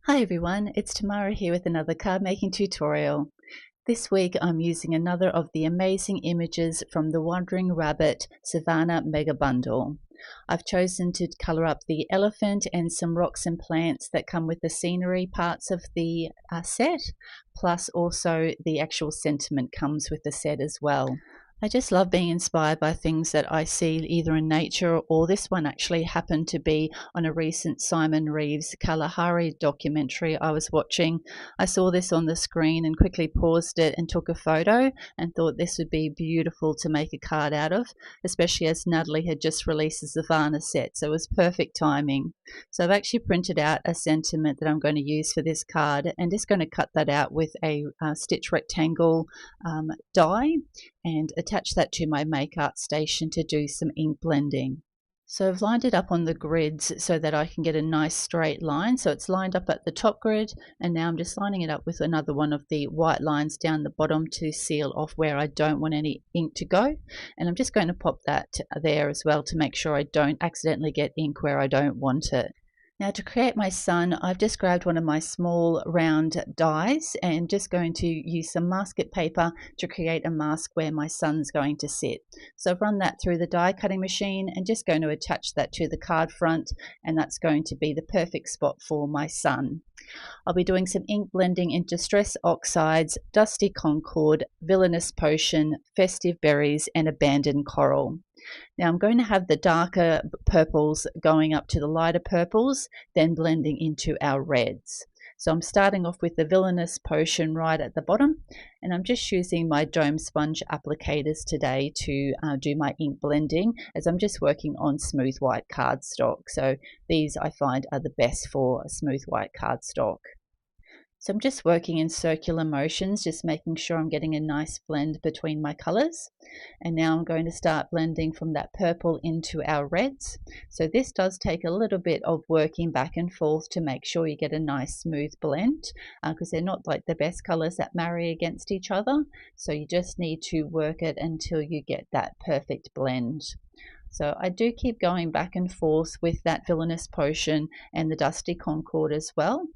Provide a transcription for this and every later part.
Hi everyone, it's Tamara here with another card making tutorial. This week I'm using another of the amazing images from the WonderingWabbit Savannah Mega Bundle. I've chosen to colour up the elephant and some rocks and plants that come with the scenery parts of the set, plus also the actual sentiment comes with the set as well. I just love being inspired by things that I see either in nature, or this one actually happened to be on a recent Simon Reeves Kalahari documentary I was watching. I saw this on the screen and quickly paused it and took a photo and thought this would be beautiful to make a card out of, especially as Natalie had just released the Savannah set, so it was perfect timing. So I've actually printed out a sentiment that I'm going to use for this card and just going to cut that out with a stitch rectangle die and attach that to my Make Art station to do some ink blending. So I've lined it up on the grids so that I can get a nice straight line. So it's lined up at the top grid, and now I'm just lining it up with another one of the white lines down the bottom to seal off where I don't want any ink to go. And I'm just going to pop that there as well to make sure I don't accidentally get ink where I don't want it. Now to create my sun, I've just grabbed one of my small round dies and just going to use some masking paper to create a mask where my sun's going to sit. So I've run that through the die cutting machine and just going to attach that to the card front, and that's going to be the perfect spot for my sun. I'll be doing some ink blending in Distress Oxides, Dusty Concord, Villainous Potion, Festive Berries and Abandoned Coral. Now I'm going to have the darker purples going up to the lighter purples, then blending into our reds. So I'm starting off with the Villainous Potion right at the bottom, and I'm just using my Dome Sponge applicators today to do my ink blending, as I'm just working on smooth white cardstock. So these I find are the best for smooth white cardstock. So I'm just working in circular motions, just making sure I'm getting a nice blend between my colors. And now I'm going to start blending from that purple into our reds. So this does take a little bit of working back and forth to make sure you get a nice smooth blend, because they're not like the best colors that marry against each other. So you just need to work it until you get that perfect blend. So I do keep going back and forth with that Villainous Potion and the Dusty Concord as well,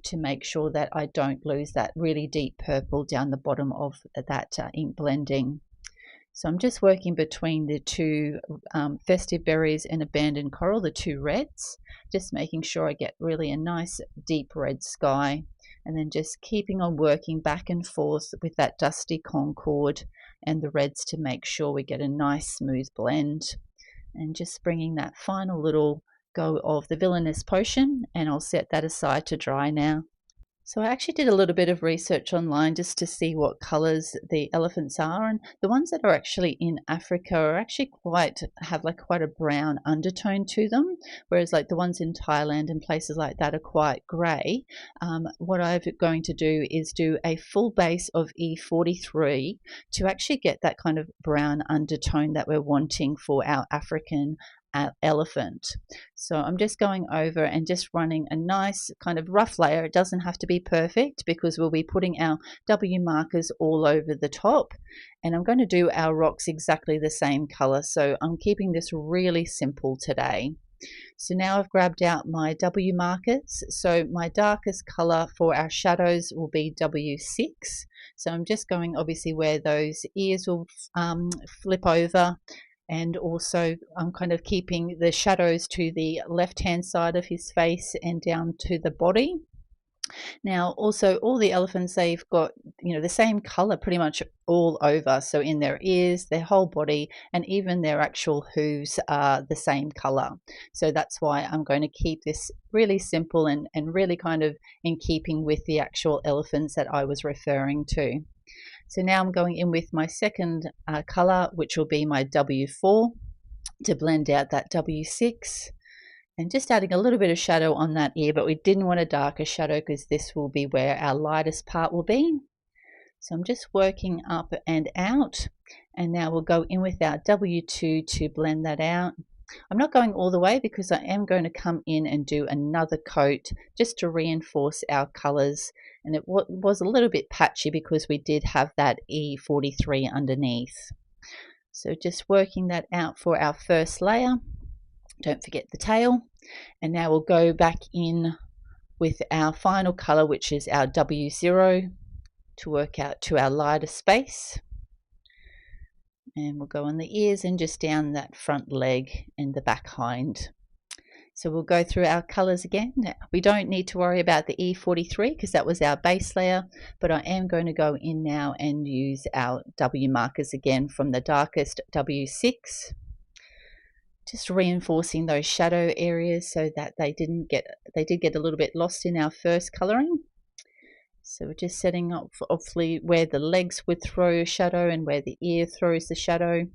to make sure that I don't lose that really deep purple down the bottom of that ink blending. So I'm just working between the two Festive Berries and Abandoned Coral, the two reds, just making sure I get really a nice deep red sky, and then just keeping on working back and forth with that Dusty Concord and the reds to make sure we get a nice smooth blend, and just bringing that final little go of the Villainous Potion, and I'll set that aside to dry now. So I actually did a little bit of research online just to see what colors the elephants are, and the ones that are actually in Africa are actually have quite a brown undertone to them, whereas like the ones in Thailand and places like that are quite grey. What I'm going to do is do a full base of E43 to actually get that kind of brown undertone that we're wanting for our African elephant. So I'm just going over and just running a nice kind of rough layer. It doesn't have to be perfect because we'll be putting our W markers all over the top, and I'm going to do our rocks exactly the same color. So I'm keeping this really simple today. So now I've grabbed out my W markers. So my darkest color for our shadows will be W6. So I'm just going obviously where those ears will flip over, and also I'm kind of keeping the shadows to the left hand side of his face and down to the body. Now also all the elephants, they've got the same color pretty much all over, so in their ears, their whole body, and even their actual hooves are the same color. So that's why I'm going to keep this really simple and really kind of in keeping with the actual elephants that I was referring to. So now I'm going in with my second color, which will be my W4, to blend out that W6, and just adding a little bit of shadow on that ear, but we didn't want a darker shadow because this will be where our lightest part will be. So I'm just working up and out, and now we'll go in with our W2 to blend that out. I'm not going all the way because I am going to come in and do another coat just to reinforce our colors, and it was a little bit patchy because we did have that E43 underneath. So just working that out for our first layer. Don't forget the tail, and now we'll go back in with our final color, which is our W0, to work out to our lighter space. And we'll go on the ears and just down that front leg and the back hind. So we'll go through our colors again. We don't need to worry about the E43 because that was our base layer, but I am going to go in now and use our W markers again from the darkest W6, just reinforcing those shadow areas so that they did get a little bit lost in our first coloring. So we're just setting up hopefully where the legs would throw a shadow and where the ear throws the shadow.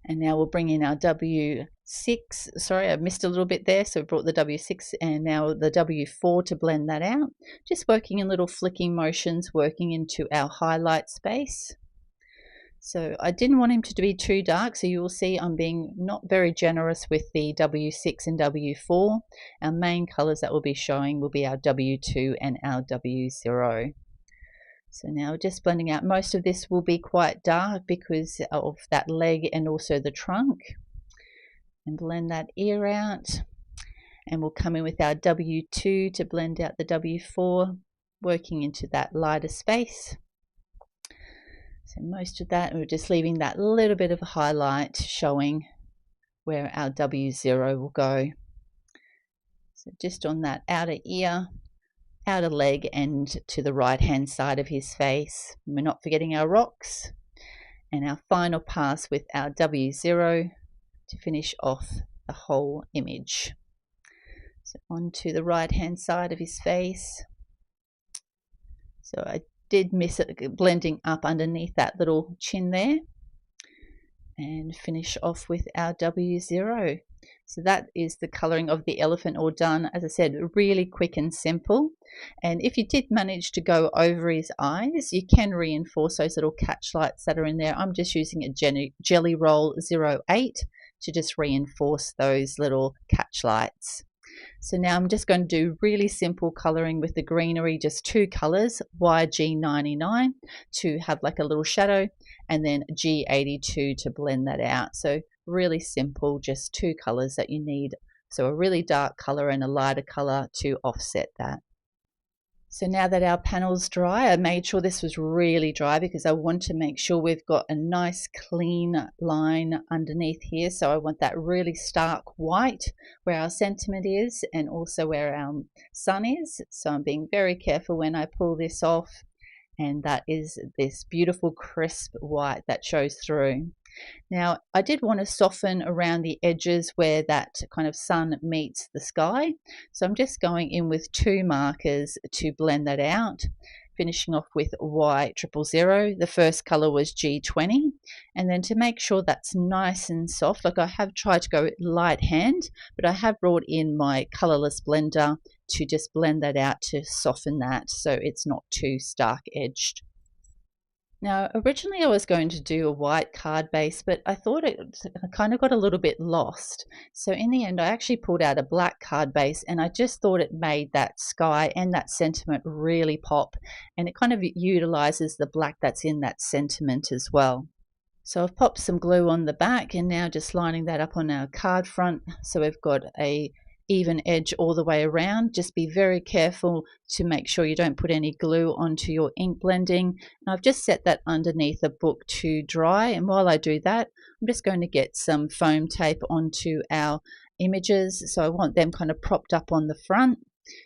And now we'll bring in our W6. Sorry, I missed a little bit there, so we brought the W6 and now the W4 to blend that out. Just working in little flicking motions, working into our highlight space. So I didn't want him to be too dark, so you will see I'm being not very generous with the W6 and W4. Our main colors that we'll be showing will be our W2 and our W0. So now just blending out. Most of this will be quite dark because of that leg and also the trunk. And blend that ear out. And we'll come in with our W2 to blend out the W4, working into that lighter space. So most of that, we're just leaving that little bit of a highlight showing where our W0 will go. So just on that outer ear, outer leg, and to the right hand side of his face. We're not forgetting our rocks. And our final pass with our W0 to finish off the whole image. So onto the right hand side of his face. So I did miss it blending up underneath that little chin there. And finish off with our W0. So that is the colouring of the elephant all done. As I said, really quick and simple. And if you did manage to go over his eyes, you can reinforce those little catch lights that are in there. I'm just using a Jelly Roll 08 to just reinforce those little catch lights. So now I'm just going to do really simple colouring with the greenery, just two colours, YG99 to have like a little shadow, and then G82 to blend that out. So really simple, just two colours that you need. So a really dark colour and a lighter colour to offset that. So now that our panel's dry, I made sure this was really dry because I want to make sure we've got a nice clean line underneath here. So I want that really stark white where our sentiment is and also where our sun is. So I'm being very careful when I pull this off, and that is this beautiful crisp white that shows through. Now I did want to soften around the edges where that kind of sun meets the sky, so I'm just going in with two markers to blend that out, finishing off with Y000. The first color was G20, and then to make sure that's nice and soft, like I have tried to go light hand, but I have brought in my colorless blender to just blend that out to soften that so it's not too stark edged. Now, originally I was going to do a white card base, but I thought I kind of got a little bit lost. So in the end, I actually pulled out a black card base, and I just thought it made that sky and that sentiment really pop, and it kind of utilizes the black that's in that sentiment as well. So I've popped some glue on the back and now just lining that up on our card front. So we've got a even edge all the way around. Just be very careful to make sure you don't put any glue onto your ink blending. And I've just set that underneath a book to dry, and while I do that, I'm just going to get some foam tape onto our images, so I want them kind of propped up on the front.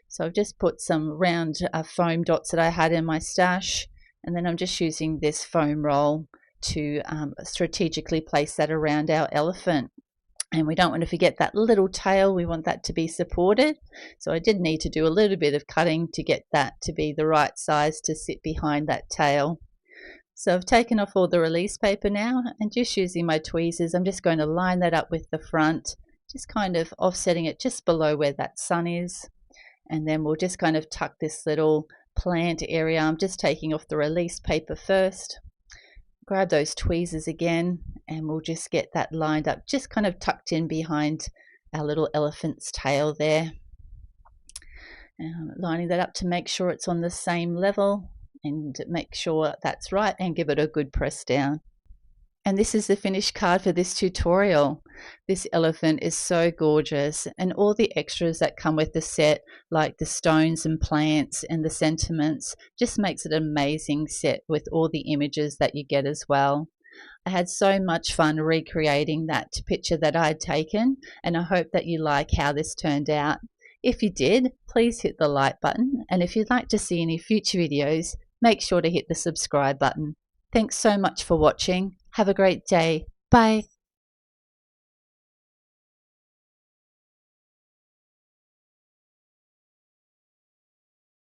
So I've just put some round foam dots that I had in my stash, and then I'm just using this foam roll to strategically place that around our elephant. And we don't want to forget that little tail. We want that to be supported. So I did need to do a little bit of cutting to get that to be the right size to sit behind that tail. So I've taken off all the release paper now, and just using my tweezers, I'm just going to line that up with the front, just kind of offsetting it just below where that sun is. And then we'll just kind of tuck this little plant area. I'm just taking off the release paper first. Grab those tweezers again, and we'll just get that lined up, just kind of tucked in behind our little elephant's tail there. Lining that up to make sure it's on the same level and make sure that's right, and give it a good press down. And this is the finished card for this tutorial. This elephant is so gorgeous, and all the extras that come with the set, like the stones and plants and the sentiments, just makes it an amazing set with all the images that you get as well. I had so much fun recreating that picture that I had taken, and I hope that you like how this turned out. If you did, please hit the like button, and if you'd like to see any future videos, make sure to hit the subscribe button. Thanks so much for watching. Have a great day. Bye.